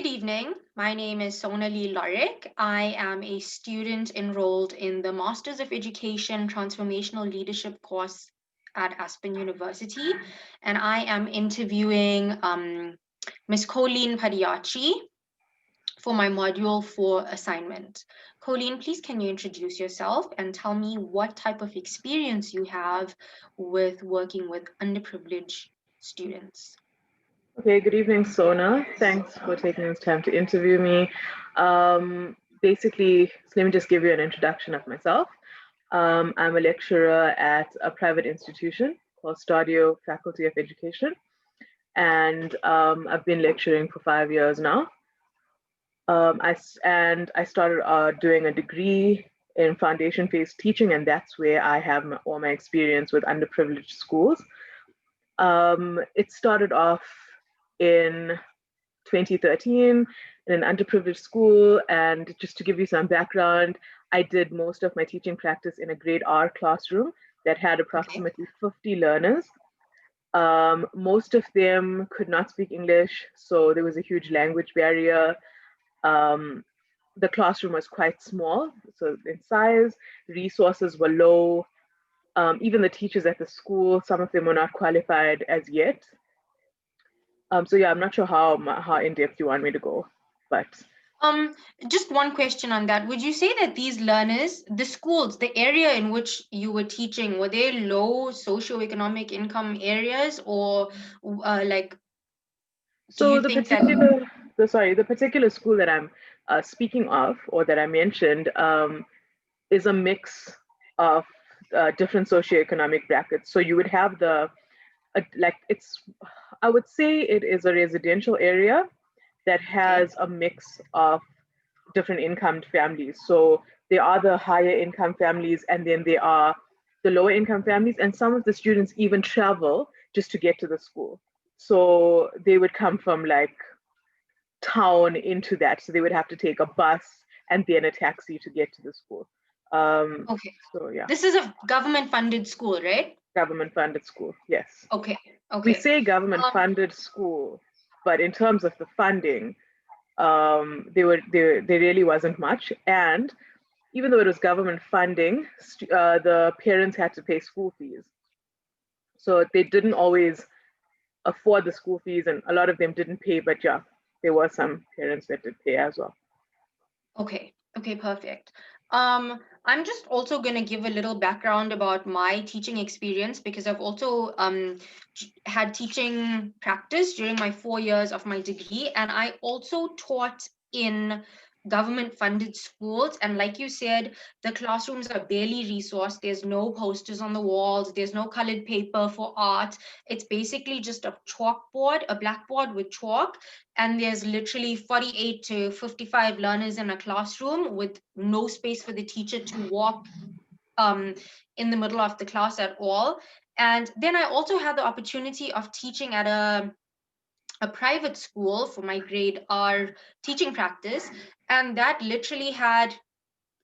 Good evening. My name is Sona-Lee. I am a student enrolled in the Masters of Education Transformational Leadership course at Aspen University, and I am interviewing Ms. Colleen Padiachi for my Module 4 assignment. Colleen, please can you introduce yourself and tell me what type of experience you have with working with underprivileged students? Okay, good evening, Sona. Thanks for taking this time to interview me. Basically, let me just give you an introduction of myself. I'm a lecturer at a private institution called Stadio Faculty of Education, and I've been lecturing for 5 years now. I started doing a degree in foundation phase teaching, and that's where I have all my experience with underprivileged schools. It started off in 2013 in an underprivileged school. And just to give you some background, I did most of my teaching practice in a grade R classroom that had approximately 50 learners. Most of them could not speak English, so there was a huge language barrier. The classroom was quite small, so in size, resources were low. Even the teachers at the school, some of them were not qualified as yet. So yeah, I'm not sure how in depth you want me to go, but just one question on that. Would you say that these learners, the schools, the area in which you were teaching, were they low socioeconomic income areas, or like? So the particular school that I'm speaking of, or that I mentioned, is a mix of different socioeconomic brackets. So you would have I would say it is a residential area that has a mix of different income families. So there are the higher income families, and then there are the lower income families, and some of the students even travel just to get to the school. So they would come from like town into that. So they would have to take a bus and then a taxi to get to the school. Okay. So yeah. This is a government funded school, right? Government funded school, yes. Okay. We say government funded school, but in terms of the funding, there really wasn't much. And even though it was government funding, the parents had to pay school fees. So they didn't always afford the school fees, and a lot of them didn't pay, but yeah, there were some parents that did pay as well. Okay, perfect. I'm just also going to give a little background about my teaching experience, because I've also had teaching practice during my 4 years of my degree, and I also taught in government funded schools. And like you said, the classrooms are barely resourced. There's no posters on the walls, there's no colored paper for art. It's basically just a chalkboard, a blackboard with chalk, and there's literally 48 to 55 learners in a classroom with no space for the teacher to walk in the middle of the class at all. And then I also had the opportunity of teaching at a private school for my grade R teaching practice, and that literally had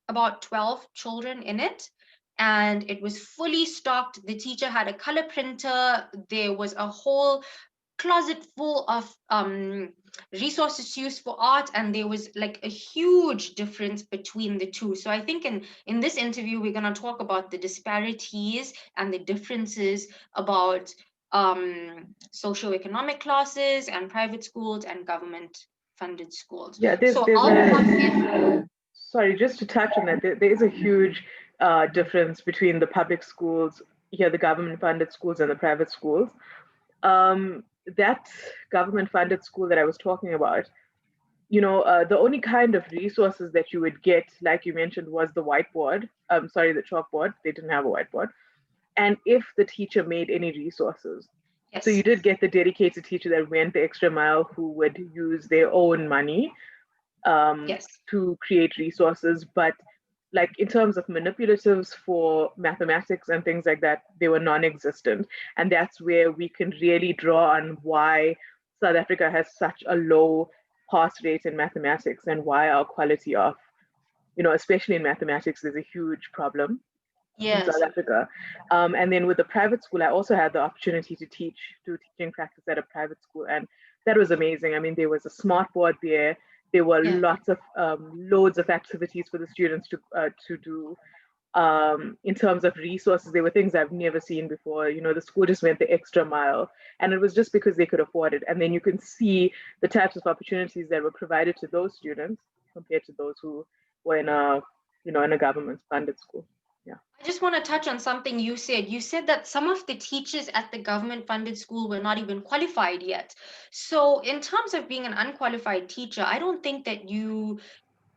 about 12 children in it, and it was fully stocked. The teacher had a color printer. There was a whole closet full of resources used for art, and there was like a huge difference between the two. So I think in this interview we're going to talk about the disparities and the differences about socioeconomic classes and private schools and government funded schools. Yeah, sorry, just to touch on that, there is a huge difference between the public schools here, the government funded schools, and the private schools. That government funded school that I was talking about, the only kind of resources that you would get, like you mentioned, was the whiteboard. The chalkboard. They didn't have a whiteboard. And if the teacher made any resources. Yes. So you did get the dedicated teacher that went the extra mile, who would use their own money to create resources. But like in terms of manipulatives for mathematics and things like that, they were non-existent. And that's where we can really draw on why South Africa has such a low pass rate in mathematics, and why our quality of, especially in mathematics, is a huge problem. in South Yes. Africa. And then with the private school, I also had the opportunity to do teaching practice at a private school. And that was amazing. I mean, there was a smart board there. There were Yeah. loads of activities for the students to do. In terms of resources, there were things I've never seen before. You know, the school just went the extra mile, and it was just because they could afford it. And then you can see the types of opportunities that were provided to those students compared to those who were in a government-funded school. Yeah. I just want to touch on something you said. You said that some of the teachers at the government funded school were not even qualified yet. So, in terms of being an unqualified teacher, I don't think that you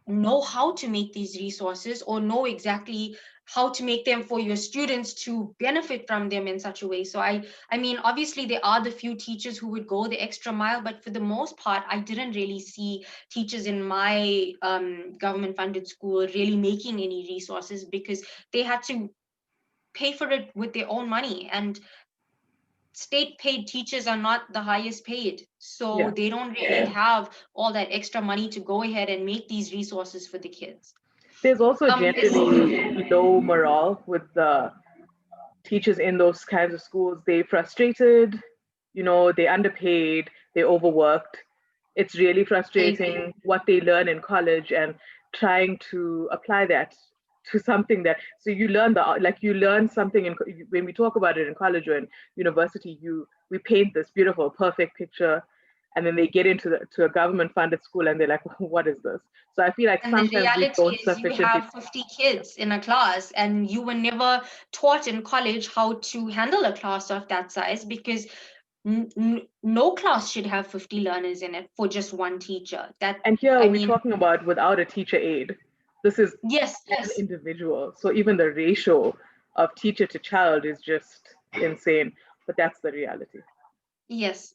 know how to make these resources or know exactly how to make them for your students to benefit from them in such a way. So I mean, obviously there are the few teachers who would go the extra mile, but for the most part I didn't really see teachers in my government funded school really making any resources because they had to pay for it with their own money, and state paid teachers are not the highest paid, so Yeah. they don't really have all that extra money to go ahead and make these resources for the kids. There's also Is generally low morale with the teachers in those kinds of schools. They frustrated, they underpaid, they overworked. It's really I agree. frustrating what they learn in college and trying to apply that to something that so you learn something when we talk about it in college or in university, we paint this beautiful perfect picture, and then they get to a government funded school and they're like, what is this? So I feel like And the sometimes we reality don't is you sufficiently. have 50 Yeah. kids in a class and you were never taught in college how to handle a class of that size because no class should have 50 learners in it for just one teacher. That, And here I we're mean, talking about without a teacher aide. This is yes, an yes, individual. So even the ratio of teacher to child is just insane. But that's the reality. yes.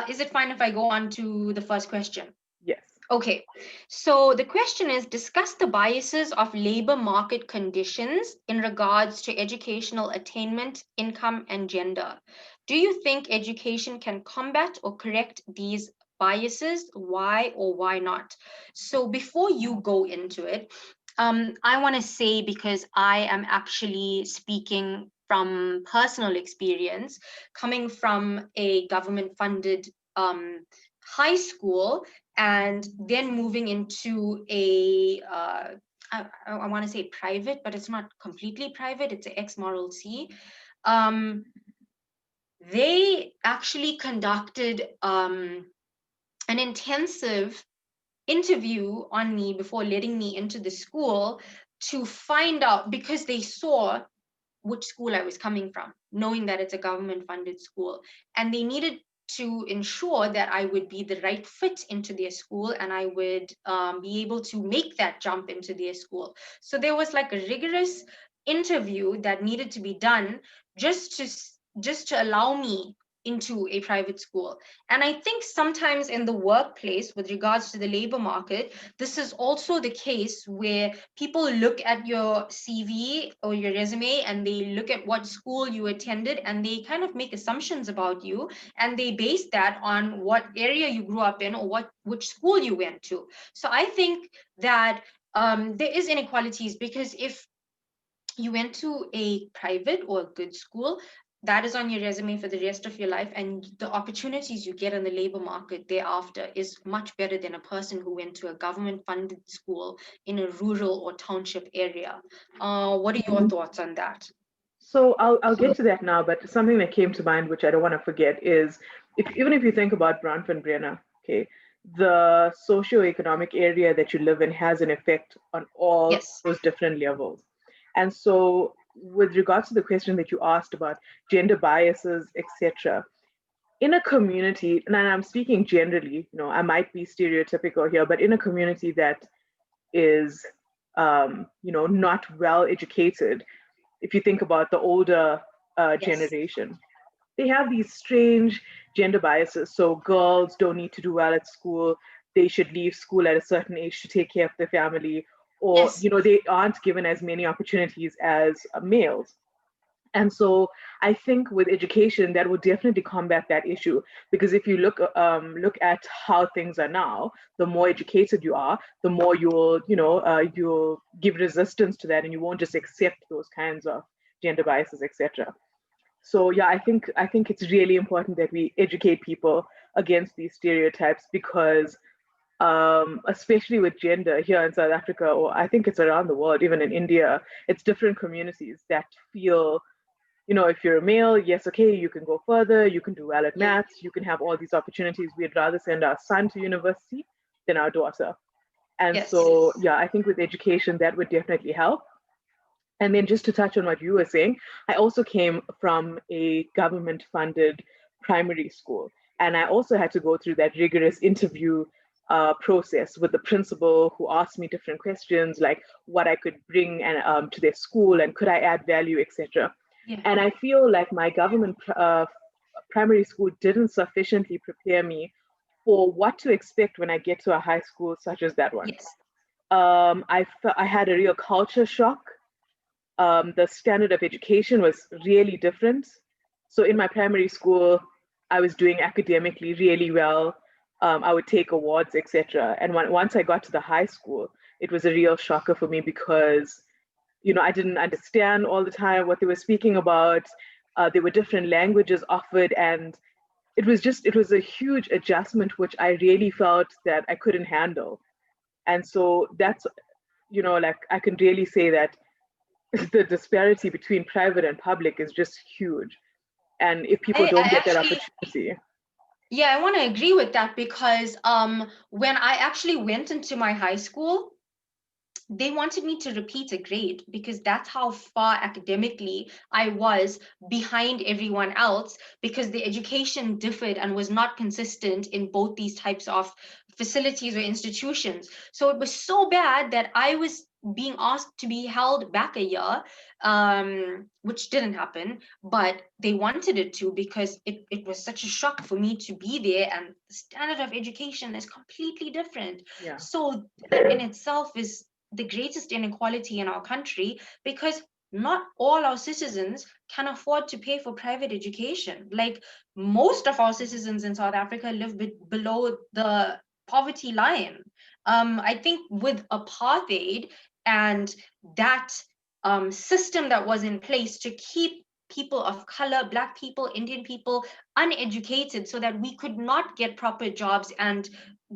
Is it fine if I go on to the first question? Yes. Okay, so the question is discuss the biases of labor market conditions in regards to educational attainment, income, and gender. Do you think education can combat or correct these biases? Why or why not? So before you go into it, I want to say, because I am actually speaking from personal experience, coming from a government funded high school and then moving into I want to say private, but it's not completely private. It's an ex-moral C. Um, they actually conducted an intensive interview on me before letting me into the school to find out, because they saw which school I was coming from, knowing that it's a government funded school. And they needed to ensure that I would be the right fit into their school and I would be able to make that jump into their school. So there was like a rigorous interview that needed to be done just to just to allow me into a private school. And I think sometimes in the workplace, with regards to the labor market, this is also the case where people look at your CV or your resume and they look at what school you attended and they kind of make assumptions about you, and they base that on what area you grew up in or which school you went to. So I think that there is inequalities, because if you went to a private or a good school, that is on your resume for the rest of your life, and the opportunities you get in the labor market thereafter is much better than a person who went to a government funded school in a rural or township area. What are your thoughts on that? So I'll get to that now, but something that came to mind, which I don't want to forget, is even if you think about Brandon, okay, the socioeconomic area that you live in has an effect on all Yes. those different levels. And so, with regards to the question that you asked about gender biases, etc., in a community, and I'm speaking generally, I might be stereotypical here, but in a community that is, not well educated, if you think about the older Yes. generation, they have these strange gender biases. So girls don't need to do well at school. They should leave school at a certain age to take care of their family, or Yes. they aren't given as many opportunities as males. And so I think with education, that would definitely combat that issue. Because if you look at how things are now, the more educated you are, the more you'll give resistance to that, and you won't just accept those kinds of gender biases, etc. So yeah, I think it's really important that we educate people against these stereotypes, because especially with gender here in South Africa, or I think it's around the world, even in India, it's different communities that feel, if you're a male, yes, okay, you can go further, you can do well at Yeah. maths, you can have all these opportunities. We'd rather send our son to university than our daughter. And Yes. so, yeah, I think with education, that would definitely help. And then just to touch on what you were saying, I also came from a government funded primary school. And I also had to go through that rigorous interview process with the principal, who asked me different questions like what I could bring to their school and could I add value, etc. Yeah. And I feel like my government primary school didn't sufficiently prepare me for what to expect when I get to a high school such as that one. Yes. I had a real culture shock. The standard of education was really different. So in my primary school, I was doing academically really well. I would take awards, etc. And once I got to the high school, it was a real shocker for me, because I didn't understand all the time what they were speaking about. There were different languages offered, and it was a huge adjustment, which I really felt that I couldn't handle. And so that's, like I can really say that the disparity between private and public is just huge. And if people I don't get that actually, opportunity, yeah, I want to agree with that because when I actually went into my high school, they wanted me to repeat a grade because that's how far academically I was behind everyone else, because the education differed and was not consistent in both these types of facilities or institutions. So it was so bad that I was being asked to be held back a year, which didn't happen, but they wanted it to because it was such a shock for me to be there, and the standard of education is completely different. yeah, So that in itself is the greatest inequality in our country, because not all our citizens can afford to pay for private education. Like most of our citizens in South Africa live below the poverty line. I think with apartheid and that system that was in place to keep people of color, Black people, Indian people, uneducated so that we could not get proper jobs and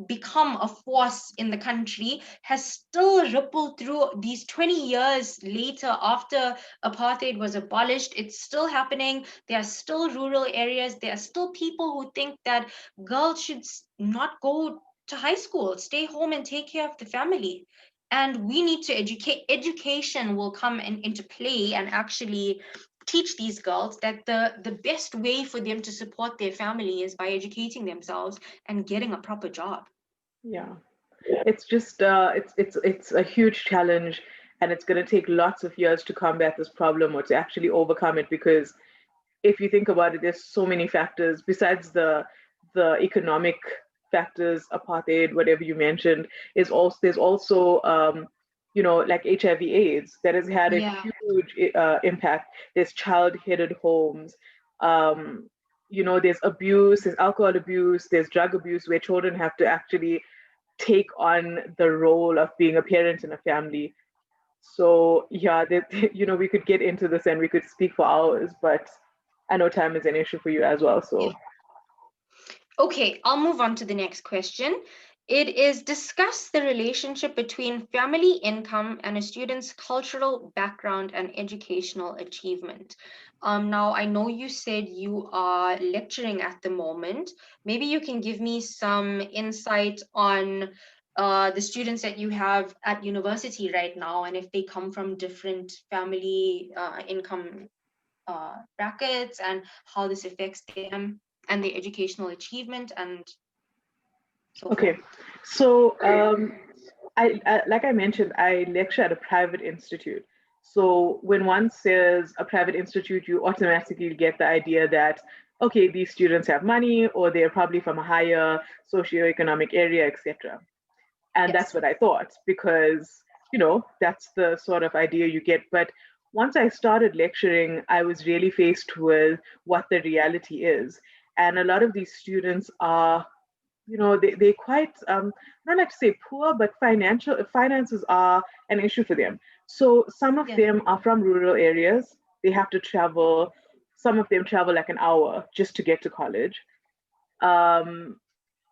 become a force in the country, has still rippled through these 20 years later after apartheid was abolished. It's still happening. There are still rural areas. There are still people who think that girls should not go to high school, stay home and take care of the family. And we need to educate. Education will come into play and actually teach these girls that the best way for them to support their family is by educating themselves and getting a proper job. yeah, it's just it's a huge challenge, and it's going to take lots of years to combat this problem or to actually overcome it. Because if you think about it, there's so many factors besides the economic factors, apartheid, whatever you mentioned, is also there's also like HIV/AIDS that has had a Yeah. huge impact. There's child-headed homes. Um, there's abuse, there's alcohol abuse, there's drug abuse, where children have to actually take on the role of being a parent in a family. So yeah, we could get into this and we could speak for hours, but I know time is an issue for you as well. Yeah. So Okay, I'll move on to the next question. It is discuss the relationship between family income and a student's cultural background and educational achievement. Now, I know you said you are lecturing at the moment. Maybe you can give me some insight on the students that you have at university right now, and if they come from different family income brackets, and how this affects them and their educational achievement and so okay, forth. so I like I mentioned, I lecture at a private institute. So when one says a private institute, you automatically get the idea that okay, these students have money, or they're probably from a higher socioeconomic area, etc. And that's Yes. what I thought, because that's the sort of idea you get. But once I started lecturing, I was really faced with what the reality is. And a lot of these students are, they're quite, not like to say poor, but finances are an issue for them. So some of Yeah. them are from rural areas. They have to travel, some of them travel like an hour just to get to college. Um,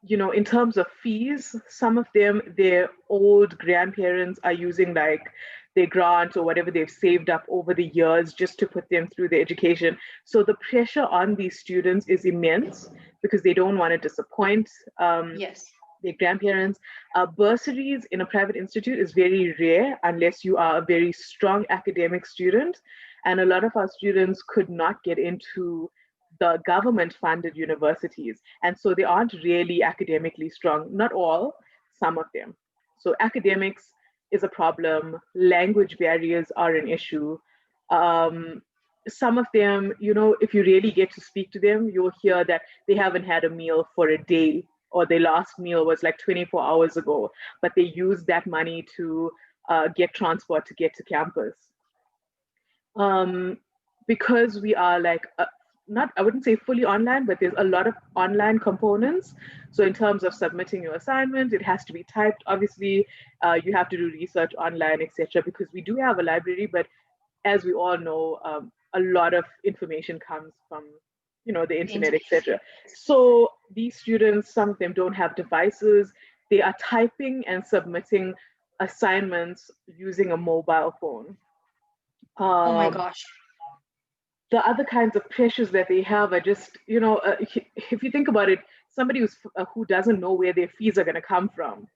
in terms of fees, some of them, their old grandparents are using like their grant or whatever they've saved up over the years just to put them through their education. So the pressure on these students is immense because they don't want to disappoint Yes. their grandparents. Bursaries in a private institute is very rare unless you are a very strong academic student. And a lot of our students could not get into the government funded universities. And so they aren't really academically strong. Not all, some of them. So academics is a problem, language barriers are an issue. Um, some of them, if you really get to speak to them, you'll hear that they haven't had a meal for a day, or their last meal was like 24 hours ago, but they use that money to get transport to get to campus. Um, because we are like, not, I wouldn't say fully online, but there's a lot of online components. So in terms of submitting your assignment, it has to be typed. Obviously, you have to do research online, etc. Because we do have a library, but as we all know, a lot of information comes from, the The internet, internet. etc. So these students, some of them don't have devices. They are typing and submitting assignments using a mobile phone. Oh my Um, gosh. the other kinds of pressures that they have are just, if you think about it, somebody who doesn't know where their fees are going to come from,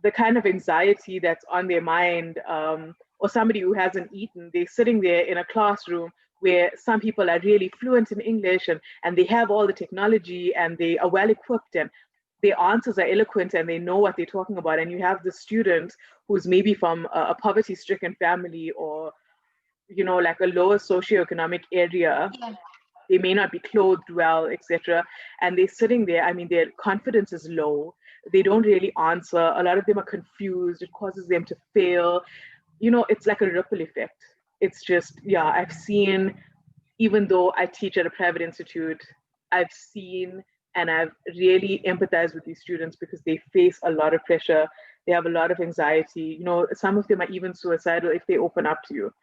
the kind of anxiety that's on their mind, or somebody who hasn't eaten, they're sitting there in a classroom where some people are really fluent in English, and they have all the technology and they are well equipped and their answers are eloquent and they know what they're talking about. And you have the student who's maybe from a poverty stricken family, or, like a lower socioeconomic area. Yeah. They may not be clothed well, etc. And they're sitting there. I mean, their confidence is low. They don't really answer. A lot of them are confused. It causes them to fail. It's like a ripple effect. It's just, yeah, I've seen, even though I teach at a private institute, I've seen and I've really empathized with these students because they face a lot of pressure. They have a lot of anxiety. Some of them are even suicidal if they open up to you,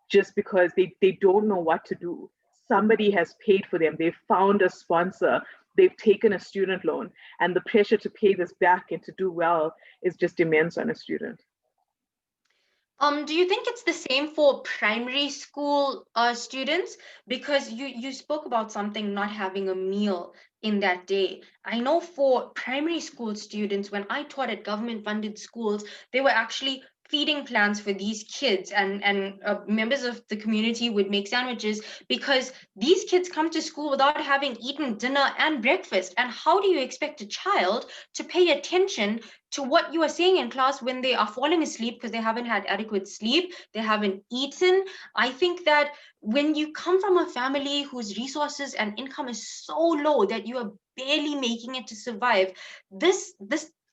just because they don't know what to do. Somebody has paid for them. They've found a sponsor. They've taken a student loan, and the pressure to pay this back and to do well is just immense on a student. Do you think it's the same for primary school students? Because you spoke about something not having a meal in that day. I know for primary school students, when I taught at government funded schools, they were actually feeding plans for these kids, and members of the community would make sandwiches because these kids come to school without having eaten dinner and breakfast. And how do you expect a child to pay attention to what you are saying in class when they are falling asleep because they haven't had adequate sleep, they haven't eaten? I think that when you come from a family whose resources and income is so low that you are barely making it to survive, this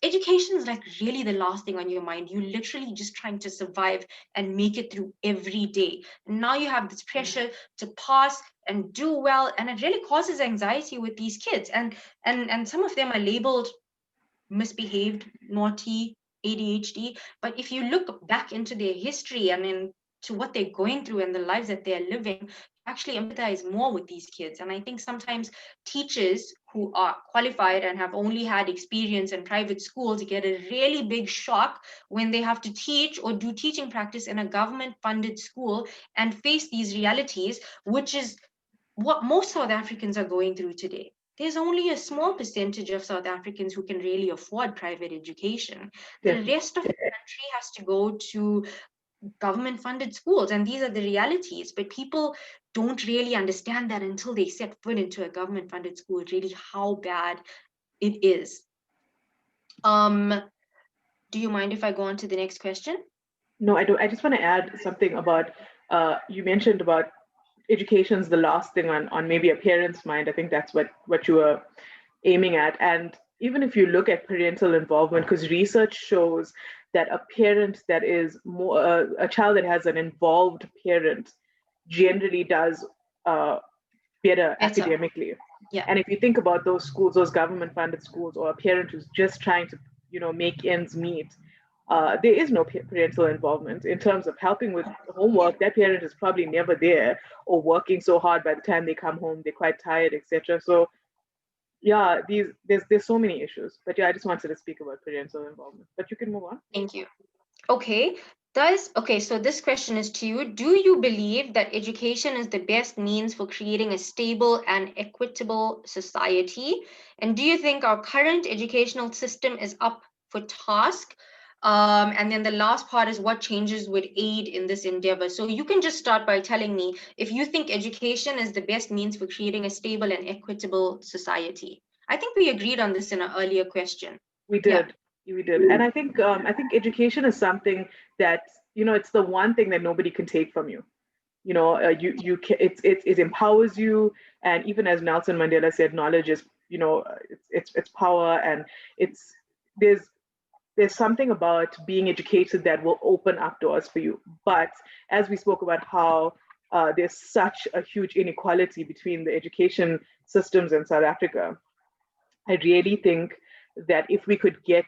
education is like really the last thing on your mind. You're literally just trying to survive and make it through every day. And now you have this pressure to pass and do well, and it really causes anxiety with these kids. And some of them are labeled misbehaved, naughty, ADHD. But if you look back into their history and into what they're going through and the lives that they're living, you actually empathize more with these kids. And I think sometimes teachers who are qualified and have only had experience in private schools get a really big shock when they have to teach or do teaching practice in a government funded school and face these realities, which is what most South Africans are going through today. There's only a small percentage of South Africans who can really afford private education. The Definitely. rest of the country has to go to government funded schools, and these are the realities. But people don't really understand that until they set foot into a government funded school, really how bad it is. Um, do you mind if I go on to the next question? No, I don't. I just want to add something about, you mentioned about education's the last thing on maybe a parent's mind. I think that's what you were aiming at. And even if you look at parental involvement, because research shows that a parent that is more, a child that has an involved parent generally does better Better. academically. Yeah. And if you think about those schools, those government funded schools, or a parent who's just trying to, make ends meet, there is no parental involvement in terms of helping with homework. That parent is probably never there, or working so hard by the time they come home, they're quite tired, etc. So yeah, there's so many issues. But yeah, I just wanted to speak about parental involvement. But you can move on. Thank you. Okay. Okay, so this question is to you. Do you believe that education is the best means for creating a stable and equitable society? And do you think our current educational system is up for task? And then the last part is what changes would aid in this endeavor. So you can just start by telling me if you think education is the best means for creating a stable and equitable society. I think we agreed on this in an earlier question. We Yeah. did. We did. And I think education is something that, it's the one thing that nobody can take from you. It empowers you. And even as Nelson Mandela said, knowledge is, it's power. And it's there's there's something about being educated that will open up doors for you. But as we spoke about how there's such a huge inequality between the education systems in South Africa, I really think that if we could get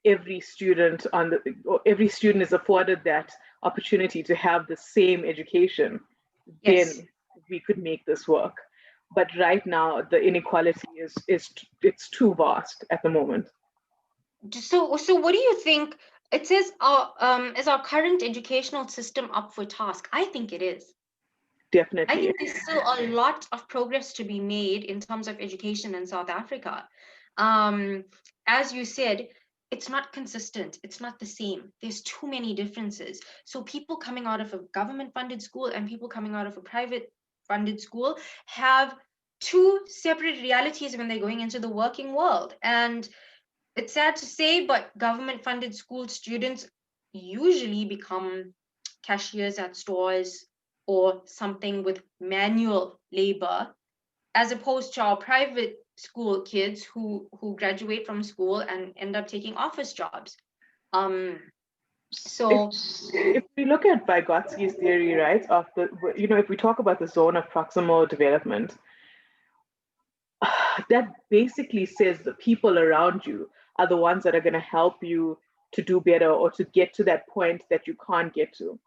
every student is afforded that opportunity to have the same education, Yes. then we could make this work. But right now, the inequality is it's too vast at the moment. So what do you think? It says is our current educational system up for task? I think it is. I Definitely. think there's still a lot of progress to be made in terms of education in South Africa. Um, as you said, it's not consistent. It's not the same. There's too many differences. So people coming out of a government funded school and people coming out of a private funded school have two separate realities when they're going into the working world. And it's sad to say, but government funded school students usually become cashiers at stores or something with manual labor, as opposed to our private school kids who graduate from school and end up taking office jobs. Um, If so if we look at Vygotsky's theory, right, of if we talk about the zone of proximal development, that basically says the people around you are the ones that are going to help you to do better or to get to that point that you can't get to.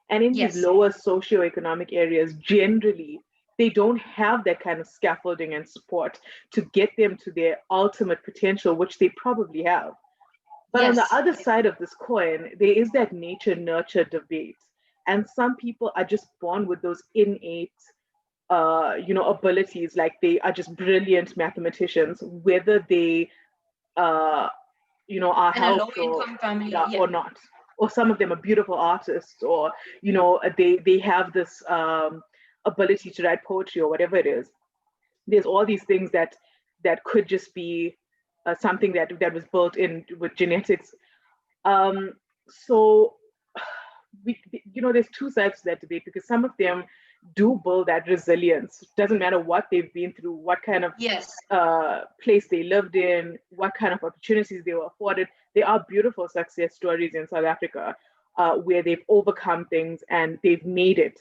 And in these yes, lower socioeconomic areas, generally, they don't have that kind of scaffolding and support to get them to their ultimate potential, which they probably have. But on the yes, other side of this coin, there is that nature nurture debate. And some people are just born with those innate abilities, like they are just brilliant mathematicians, whether they uh, are in a low helped or income family, yeah, yeah, or not. Or some of them are beautiful artists, or they have this ability to write poetry or whatever it is. There's all these things that could just be something that was built in with genetics. So there's two sides to that debate, because some of them do build that resilience. Doesn't matter what they've been through, what kind of yes, place they lived in, what kind of opportunities they were afforded. There are beautiful success stories in South Africa where they've overcome things and they've made it.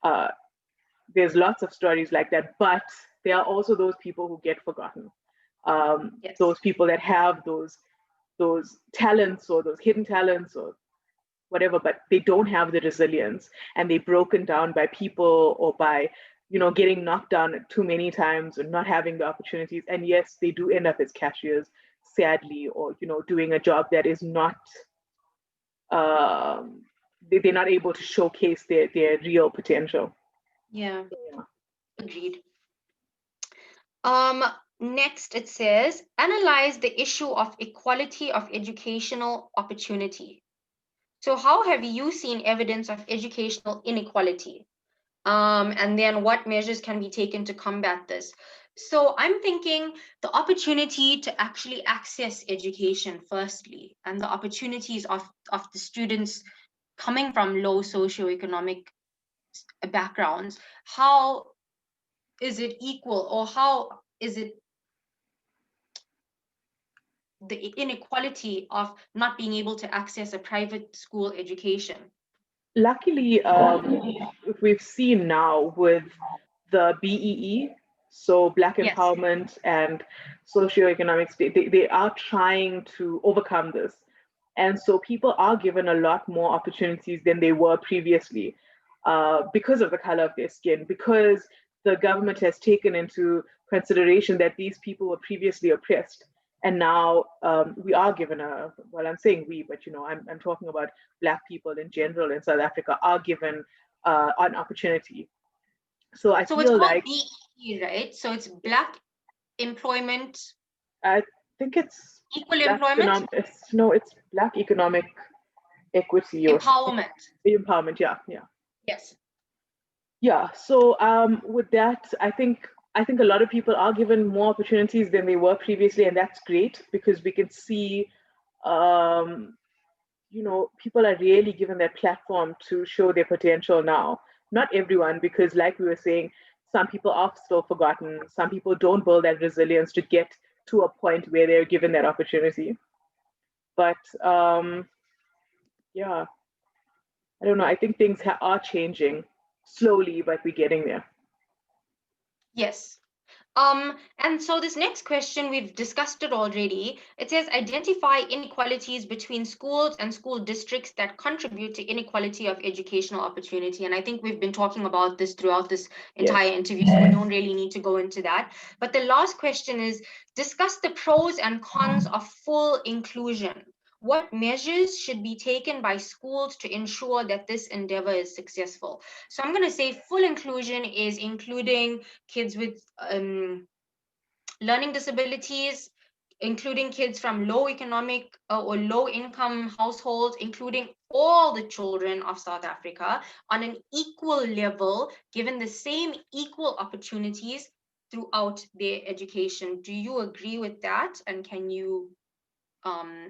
Uh, there's lots of stories like that, but there are also those people who get forgotten. yes. Those people that have those talents or those hidden talents or whatever, but they don't have the resilience, and they're broken down by people or by getting knocked down too many times and not having the opportunities. And yes, they do end up as cashiers, sadly, or doing a job that is not um, they're not able to showcase their real potential. Yeah, Yeah. agreed. Um, Next it says, analyze the issue of equality of educational opportunity. So how have you seen evidence of educational inequality? And then what measures can be taken to combat this? So I'm thinking the opportunity to actually access education firstly, and the opportunities of the students coming from low socioeconomic backgrounds. How is it equal, or how is it the inequality of not being able to access a private school education? Luckily, we've seen now with the BEE, so Black Yes. Empowerment and Socioeconomic, they are trying to overcome this. And so people are given a lot more opportunities than they were previously because of the color of their skin, because the government has taken into consideration that these people were previously oppressed. And now we are given a, well, I'm saying we, but I'm talking about Black people in general in South Africa are given an opportunity. So I So it's feel called like BEE, right? So it's Black Employment, I think it's Equal Black Employment, economic. It's Black economic equity or Empowerment. empowerment. Yeah, yeah. Yes. Yeah, so with that, I think a lot of people are given more opportunities than they were previously, and that's great because we can see, um, people are really given that platform to show their potential now. Not everyone, because like we were saying, some people are still forgotten. Some people don't build that resilience to get to a point where they're given that opportunity. But yeah, I don't know. I think things are changing slowly, but we're getting there. Yes. And so this next question, we've discussed it already. It says identify inequalities between schools and school districts that contribute to inequality of educational opportunity. And I think we've been talking about this throughout this Yes. entire interview, so we don't really need to go into that. But the last question is discuss the pros and cons of full inclusion. What measures should be taken by schools to ensure that this endeavor is successful? So I'm going to say full inclusion is including kids with learning disabilities, including kids from low economic or low income households, including all the children of South Africa on an equal level, given the same equal opportunities throughout their education. Do you agree with that? And can you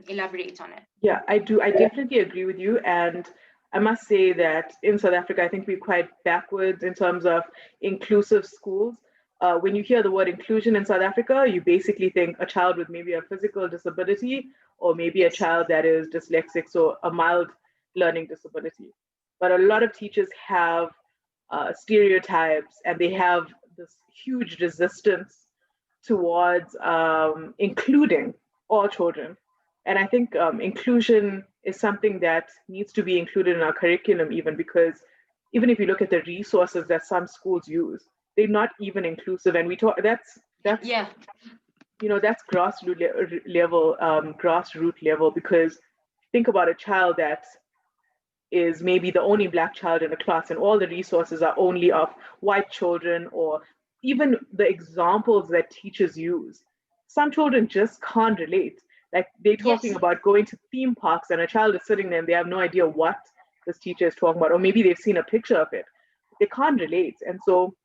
elaborate on it? Yeah, I do. I definitely agree with you. And I must say that in South Africa, I think we're quite backwards in terms of inclusive schools. When you hear the word inclusion in South Africa, you basically think a child with maybe a physical disability or maybe a Yes. child that is dyslexic, so a mild learning disability. But a lot of teachers have stereotypes and they have this huge resistance towards including all children. And I think inclusion is something that needs to be included in our curriculum, even because even if you look at the resources that some schools use, they're not even inclusive. And we talk that's Yeah. that's grassroots level. Because think about a child that is maybe the only black child in the class and all the resources are only of white children, or even the examples that teachers use, some children just can't relate. Like they're talking Yes. about going to theme parks and a child is sitting there and they have no idea what this teacher is talking about, or maybe they've seen a picture of it. They can't relate. And so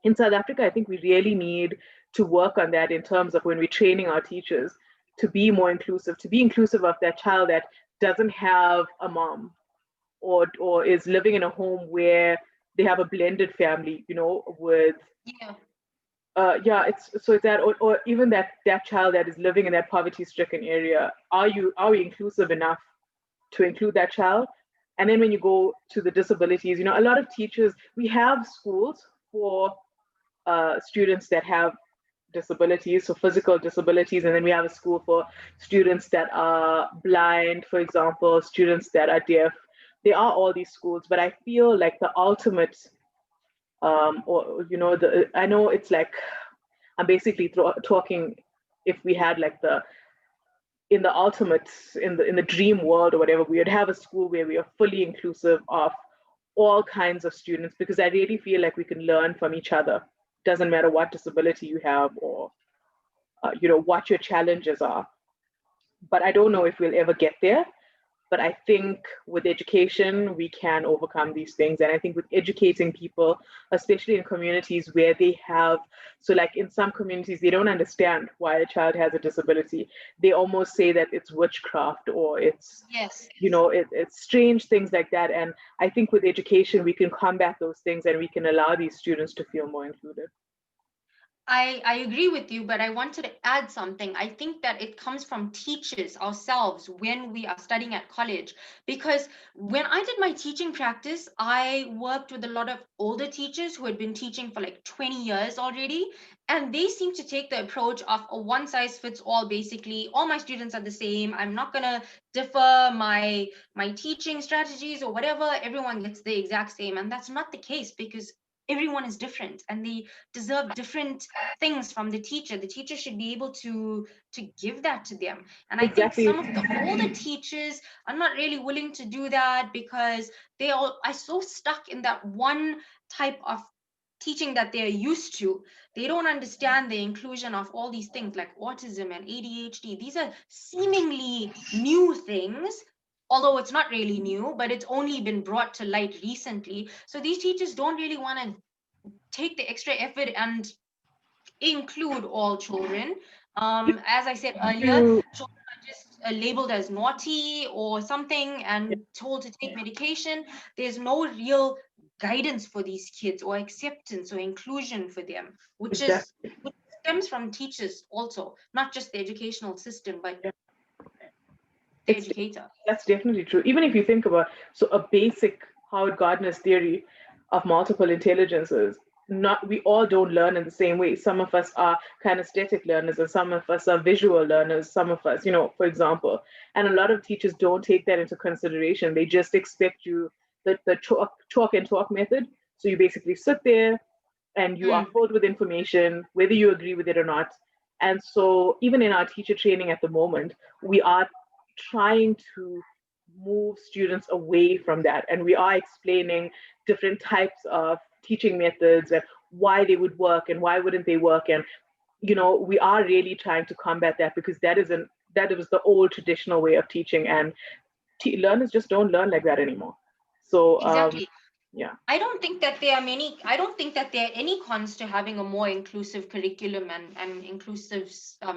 in South Africa, I think we really need to work on that in terms of when we're training our teachers to be more inclusive, to be inclusive of that child that doesn't have a mom, or is living in a home where they have a blended family, with Yeah. yeah, it's that, or even that child that is living in that poverty stricken area. Are we inclusive enough to include that child? And then when you go to the disabilities, a lot of teachers, we have schools for students that have disabilities, so physical disabilities, and then we have a school for students that are blind, for example, students that are deaf. There are all these schools, but I feel like the ultimate, or I know it's like I'm basically talking. If we had like the in the ultimate in the dream world or whatever, we would have a school where we are fully inclusive of all kinds of students, because I really feel like we can learn from each other. Doesn't matter what disability you have, or what your challenges are. But I don't know if we'll ever get there. But I think with education, we can overcome these things. And I think with educating people, especially in communities where they have, so like in some communities, they don't understand why a child has a disability. They almost say that it's witchcraft, or Yes. it's strange things like that. And I think with education, we can combat those things and we can allow these students to feel more included. I agree with you, but I wanted to add something. I think that it comes from teachers ourselves when we are studying at college. Because when I did my teaching practice, I worked with a lot of older teachers who had been teaching for like 20 years already. And they seem to take the approach of a one size fits all, basically. All my students are the same. I'm not gonna differ my teaching strategies or whatever. Everyone gets the exact same. And that's not the case because everyone is different and they deserve different things from the teacher. The teacher should be able to give that to them. And I think Exactly. some of the older teachers are not really willing to do that because they all are so stuck in that one type of teaching that they're used to. They don't understand the inclusion of all these things like autism and ADHD. These are seemingly new things, although it's not really new, but it's only been brought to light recently. So these teachers don't really want to take the extra effort and include all children. As I said earlier, You, children are just labeled as naughty or something yeah, and told to take medication. There's no real guidance for these kids or acceptance or inclusion for them, exactly. which stems from teachers also, not just the educational system, but Yeah. the It's educator. That's definitely true. Even if you think about so a basic Howard Gardner's theory of multiple intelligences, not we all don't learn in the same way. Some of us are kinesthetic learners, and some of us are visual learners. Some of us, for example, and a lot of teachers don't take that into consideration. They just expect you the chalk and talk method. So you basically sit there and you are Mm, filled with information, whether you agree with it or not. And so, even in our teacher training at the moment, we are trying to move students away from that. And we are explaining different types of teaching methods and why they would work and why wouldn't they work. And, we are really trying to combat that because that was the old traditional way of teaching. And learners just don't learn like that anymore. So, exactly. yeah. I don't think that there are any cons to having a more inclusive curriculum and inclusive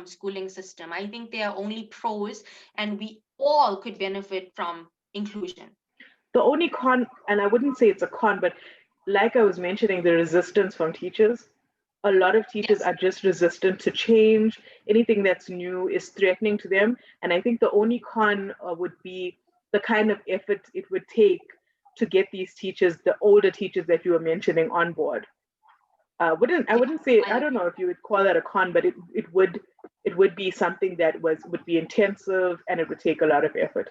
schooling system. I think there are only pros, and we all could benefit from inclusion. The only con, and I wouldn't say it's a con, but like I was mentioning, the resistance from teachers. A lot of teachers Yes, are just resistant to change. Anything that's new is threatening to them. And I think the only con would be the kind of effort it would take to get these teachers, the older teachers that you were mentioning, on board. Wouldn't I yeah, wouldn't say, I I don't agree. know if you would call that a con, but it would be something that would be intensive and it would take a lot of effort.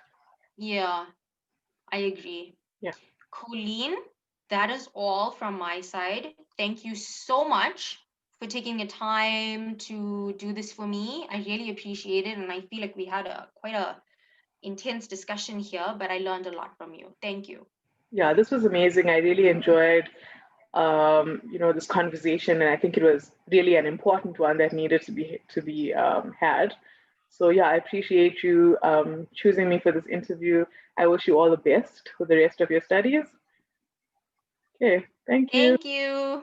Yeah, I agree. Yeah. Colleen, that is all from my side. Thank you so much for taking the time to do this for me. I really appreciate it, and I feel like we had a quite a intense discussion here, but I learned a lot from you. Thank you. Yeah, this was amazing. I really enjoyed this conversation, and I think it was really an important one that needed to be had. So yeah, I appreciate you choosing me for this interview. I wish you all the best for the rest of your studies. Okay, thank you. Thank you.